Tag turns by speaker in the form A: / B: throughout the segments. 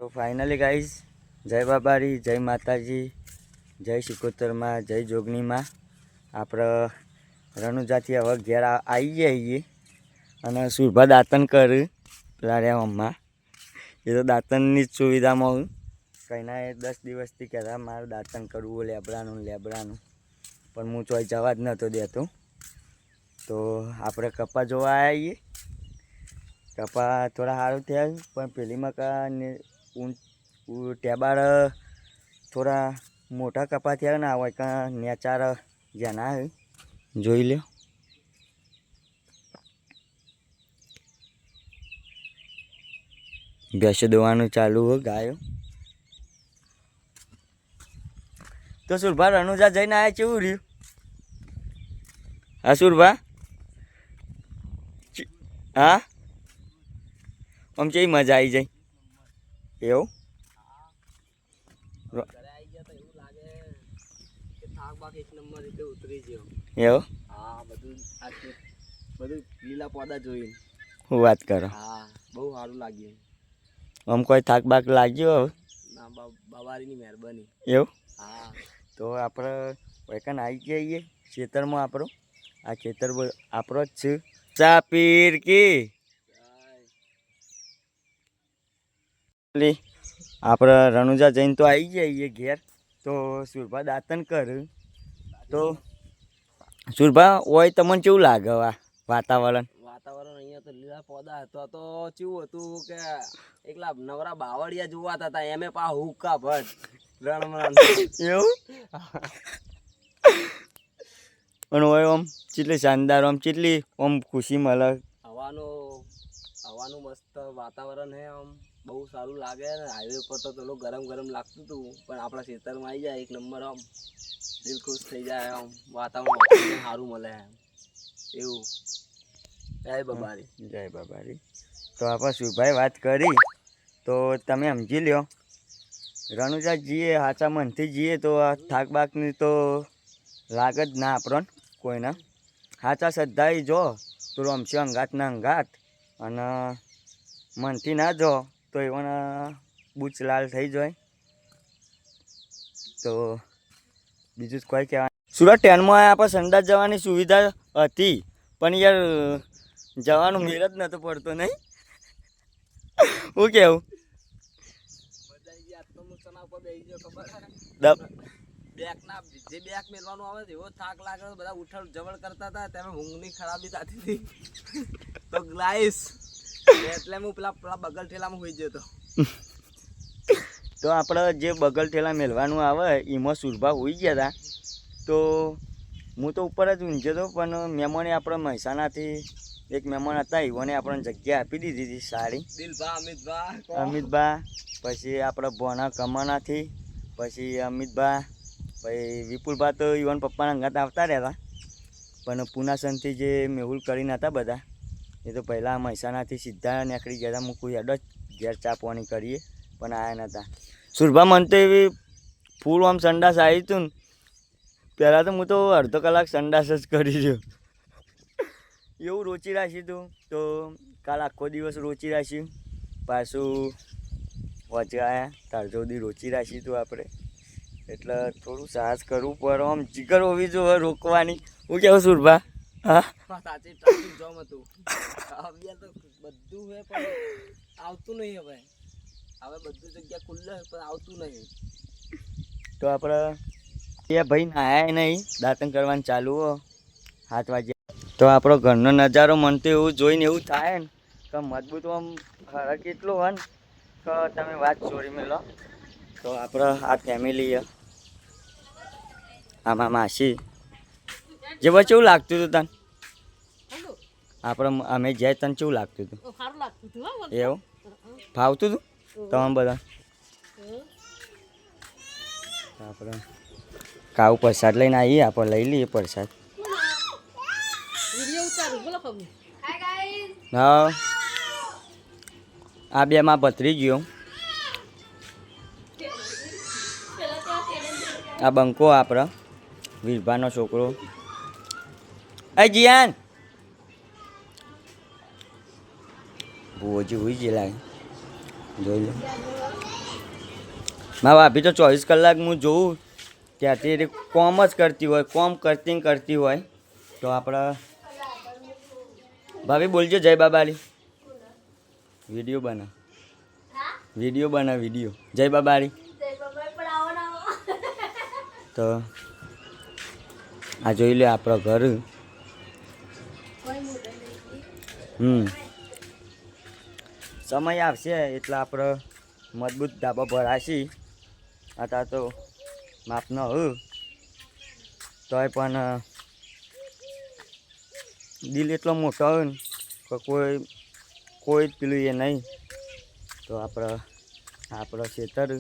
A: તો finally guys, જય બાબારી, જય માતાજી, જય શિકોતરમાં, જય જોગણીમાં. આપણે રણુજાથી હવે ઘેર આવી જઈએ અને સુરભા દાંતન કરી પેલા રહ્યા મમ્મા. એ તો દાંતનની જ સુવિધામાં હું કહીના એ 10 દિવસથી કહેતા મારે દાંતન કરવું લેબડાનું પણ હું ચોઈ જવા જ નહોતો દેતો. તો આપણે કપા જોવા આવીએ. કપા થોડા સારું થયા પણ પેલી મકા ને ટેબાળ થોડા મોટા કપા થયા ને હોય કાં નેચાર જેના જોઈ લ્યો. ભેંસો દોવાનું ચાલુ હોય ગાયો. તો સુરભા રણુજા જઈને આવ્યા કેવું રહ્યું? હા સુરભા, હા આમ કેવી મજા આવી જાય એવું? એવું?
B: હા, બધું લીલા પોદા જોઈને
A: હું વાત કરો?
B: હા, બહુ સારું લાગ્યું.
A: આમ કોઈ થાક બાક લાગ્યો હવે?
B: ના, બાબારીની મહેરબાની.
A: એવું?
B: હા.
A: તો આપણે વૈકન આવી જઈએ ખેતરમાં. આપણો આ ખેતર આપણો જ છે. ચા પીર કી આપણે રણુજા જઈને તો આવી જઈએ ઘેર. તો સુરભા દાંતન કર. તો સુરભા હોય તમને કેવું લાગે વાતાવરણ?
B: અહીંયા તો લીલા પોદા હતા તો કેવું હતું કે એકલા નવરા બાવળિયા જોવાતા હતા. એમે પા હુક્કા ભટ રણ
A: એવું? પણ હોય આમ કેટલી શાનદાર, આમ કેટલી આમ ખુશી મળે.
B: હવાનું મસ્ત વાતાવરણ હે. આમ બહુ સારું લાગે ને. હાઈવે પર તો પેલું ગરમ લાગતું હતું પણ આપણા ખેતરમાં આવી જાય એક નંબર. આમ દિલ ખુશ થઈ જાય. આમ વાતાવરણ સારું મળે એવું. જય બાબારી,
A: જય બાબારી. તો આપણે સુભાઈ વાત કરી તો તમે સમજી લ્યો. રણુજા જઈએ સાચા મનથી જઈએ તો આ થાક બાકની તો લાગ જ ના આપણને કોઈને. સાચા શ્રદ્ધાએ જો તો રમશે અંગાત ના અંગાત, અને મનથી ના જો તો એવાને બૂચ લાલ થઈ જાય. તો બીજું જ કોઈ કહેવાય. સુરત ટ્રેનમાં આપણે સંડાસ જવાની સુવિધા હતી પણ યાર જવાનું મેળ જ નહોતો પડતો નહીં. હું કેવું?
B: બેક મેળવાનું આવે એવો થાક લાગે. બધા ઉઠડ જવડ કરતા હતા. તેમાં ઊંઘની ખરાબી થતી હતી તો ગ્લાઈસ એટલે હું પેલા બગલ ઠેલામાં હોઈ જતો.
A: તો આપણે જે બગલ ઠેલા મેળવાનું આવે એમાં સુરભા હોઈ ગયા હતા. તો હું તો ઉપર જ ઊંઘ્યો હતો પણ મહેમાને આપણે મહેસાણાથી એક મહેમાન હતા, એઓને આપણને જગ્યા આપી દીધી હતી સારી.
B: દિલભા,
A: અમિતભા, પછી આપણે ભોણા કમાનાથી, પછી અમિતભા, પછી વિપુલભા તો ઈવન પપ્પાના અંગાત આવતા રહેતા. પણ પુનાસનથી જે મેહુલ કરીને હતા બધા એ તો પહેલાં મહેસાણાથી સીધા નીકળી ગયા હતા. હું કોઈ હેડ જ ઘેર ચા પાણી કરીએ પણ આવ્યા નહોતા. સુરભા મન તો એવી ફૂલ આમ સંડાસ આવી હતું ને. પહેલાં તો હું તો અડધો કલાક સંડાસ જ કરી રહ્યો. એવું રોચી રાખ્યું હતું. તો કાલ આખો દિવસ રોચી રાખ્યું. પાછું વચગાયા તાર સુધી રોચી રાખ્યું હતું આપણે. એટલે થોડું સાહસ કરવું પડે. આમ જીગર હોવી જોઈએ રોકવાની. હું કેવું સુરભા? હા,
B: સાચી ટ્રાફિક જામ હતું. તો બધું હે પણ આવતું નહીં. હવે બધું જગ્યા ખુલ્લે પણ આવતું નહીં.
A: તો આપણે એ ભાઈ નાયા નહીં, દાંતન કરવાનું ચાલુ હો 7 વાગ્યા. તો આપણો ઘરનો નજારો મન તો એવું જોઈને એવું થાય ને કે મજબૂત આમ ફરક એટલું હોય ને કે તમે વાત છોડી મેલો. તો આપણે આ ફેમિલી આમાં માસી જે ભાઈ કેવું લાગતું હતું તને? આપણે અમે જાય તને કેવું લાગતું હતું? એવું ફાવતું હતું તમે બધા? આપણે કાવું પ્રસાદ લઈને આવીએ. આપણે લઈ લઈએ પ્રસાદ. હા, આ બે માં પથરી ગયો. આ બંકો આપણે વીરભાનો છોકરો. એ જીયાન ભુવોજી હોઈ ગયેલા જોઈ લો. મારા ભાભી તો 24 કલાક હું જોઉં ત્યાંથી એ કોમ જ કરતી હોય, કોમ કરતી હોય. તો આપણે ભાભી બોલજો જય બાબારી. વિડીયો બના જય બાબારી. તો આ જોઈ લે આપણો ઘર. સમય આવશે એટલે આપણે મજબૂત ધાબા ભરાશી. અત્યારે તો માપનો તોય પણ દિલ એટલો મોટો હોય ને કે કોઈ પેલું એ નહીં. તો આપણો ખેતર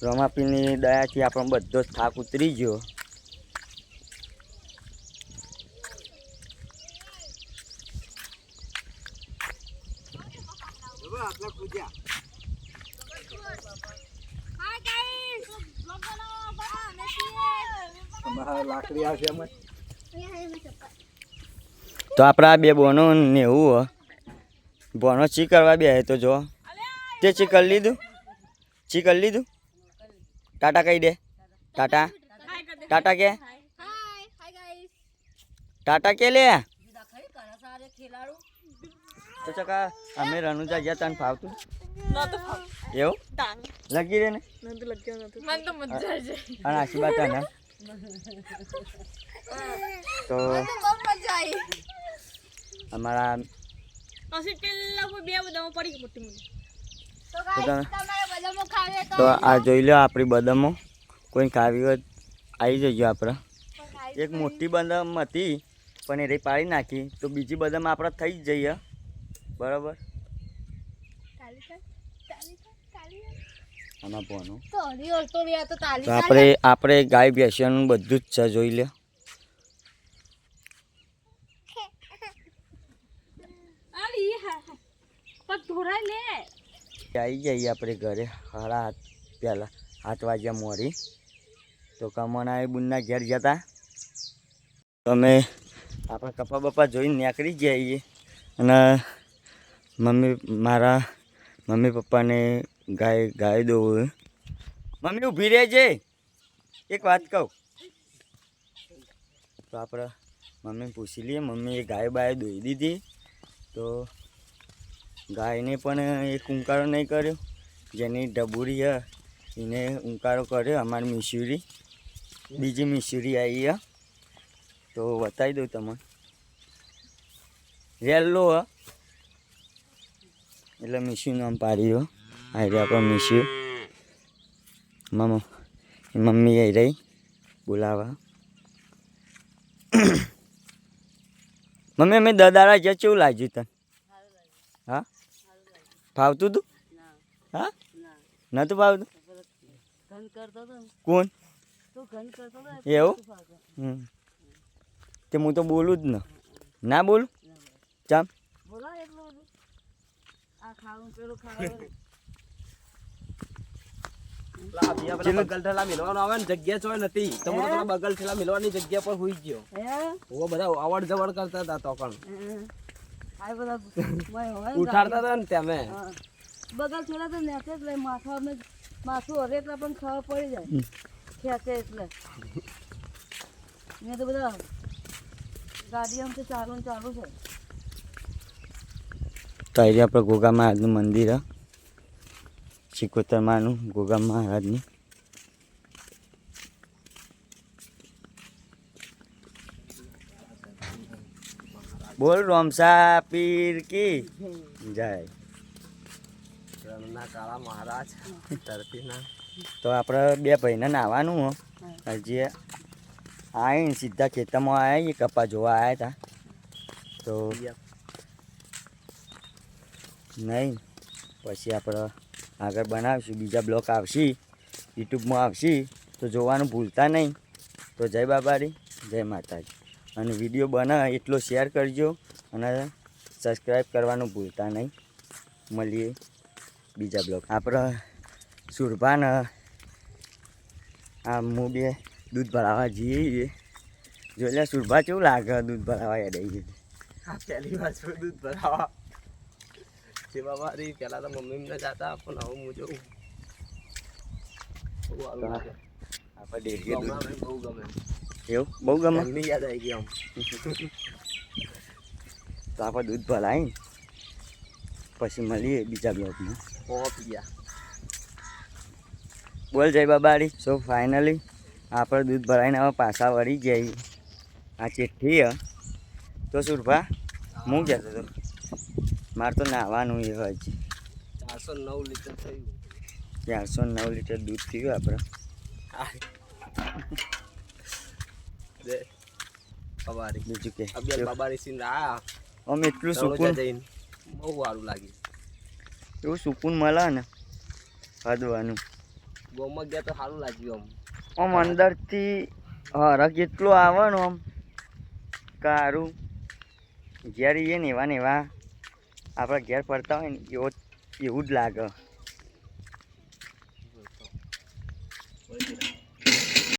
A: રમાપીની દયાથી આપણો બધો જ થાક ઉતરી ગયો. તો આપણે આ બે બોનો ને એવું બોનો ચી કરવા બે તો જો તે ચી કરી લીધું. ટાટા કહી દે. ટાટા કે લે. તો ચકા અમે રનુજા ગયા તને ફાવતું એવું લગી રે ને અને આશીર્વાદ ને. તો અમારા તો આ જોઈ લો આપણી બદામો. કોઈ ખાવી હોય આવી જજો. આપણે એક મોટી બદામ હતી પણ એ રહી પાડી નાખી. તો બીજી બદામ આપણે થઈ જ જઈએ બરાબર. આમાં પોનું તો આપણે ગાય ભેંસનું બધું જ છે જોઈ લે. આવી જઈએ આપણે ઘરે 7 વાગ્યા મોડી. તો કમોના એ બુનના ઘેર જતા તમે આપણે કપા બપા જોઈને નીકળી જઈએ. અને મારા મમ્મી પપ્પાને ગાય દોવું. મમ્મી ઊભી રહેજે એક વાત કહું. તો આપણે મમ્મીને પૂછી લઈએ. મમ્મી એ ગાય દોઈ દીધી. તો ગાયને પણ એક ઉંકારો નહીં કર્યો. જેની ડબુરી હ એને ઉંકારો કર્યો. અમારી મિસુરી બીજી મિસુરી આવી હ. તો બતાવી દઉં તમને. રેલો હ એટલે મિસ્યુ નામ પાડ્યું. આ રહી આપણો મિસ્યુ. મમ્મી આવી રહી બોલાવા. મમ્મી અમે દાદા જ્યાં કેવું લાગ્યું તને? હા ફાવતું તું? હા નતું ફાવતું? કોણ એવું? તે હું તો બોલું જ ને. ના બોલું ચામ
B: બગલ ઠેલા મિલવાનો આવે ને જગ્યા ચોય નથી. તો હું તો બગલ ઠેલા મિલવાની જગ્યા પર હોઈ ગયો. બધા અવડ જવડ કરતા હતા. તો પણ ઉઠાડતા હતા ને તમે
C: બગલ ઠેલા તો નેચે જ લઈ માથું હરે એટલે પણ ખબર પડી જાય ખેંચે એટલે. ને તો બધા ગાડી આમ તો ચાલુ છે.
A: તો આજે આપણે ગોગા મહારાજનું મંદિર હ. સિકોતરમાનું ગોગા મહારાજની. બોલ રોમસા પીર કી જય.
B: કાળા મહારાજ તરફીના.
A: તો આપણે બે ભાઈને નાવાનું હો. હજી આવીને સીધા ખેતરમાં આવ્યા કપા જોવા આવ્યા હતા. તો નહીં પછી આપણે આગળ બનાવીશું. બીજા બ્લોક આવશે યુટ્યુબમાં આવશે. તો જોવાનું ભૂલતા નહીં. તો જય બાબારી જય માતાજી. અને વિડીયો બને એટલો શેર કરજો અને સબસ્ક્રાઈબ કરવાનું ભૂલતા નહીં. મળીએ બીજા બ્લોગ. આપણે સુરભાને આ હું બે દૂધ ભરાવા જઈએ. જોઈ લે સુરભા કેવું લાગે દૂધ ભરાવા યાદ આવી ગયું.
B: આ પહેલી વાર છું દૂધ ભરાવા. સેવા મારી પહેલા તો મમ્મી ને જાતા પણ હવે હું જઉં. બહુ સારું લાગે.
A: આપણે ડેરીએ દૂધ
B: ગામડામાં બહુ ગમે.
A: એવું બહુ ગમે.
B: ઘરની યાદ આવી ગઈ આમ.
A: તો આપણે દૂધ ભરાય ને પછી મળીએ બીજા બ્લોગમાં.
B: પહોંચ્યા.
A: બોલ જય બાબારી. સો ફાઇનલી આપણે દૂધ ભરાઈને હવે પાછા વળી ગયા. આ ચિઠ્ઠી હ તો સુરભા હું કહેતો હતો મારે તો નાહવાનું એ હોય છે.
B: 409 લીટર થયું.
A: 409 લીટર દૂધ થયું આપણે.
B: દે બાબારી.
A: બીજું કે
B: અબિયાર બાબારી સિંહ આ
A: આમ એટલું
B: રણોજા
A: સુકૂન
B: જઈને બહુ સારું લાગ્યું.
A: એવું સુકૂન મળે ને હદવાનું.
B: ગોમાં ગયા તો સારું લાગ્યું
A: આમ અંદરથી હરખ એટલો આવે ને આમ કારું ઘેર એ ને એવા આપણે ઘેર ફરતા હોય ને એવું જ લાગે.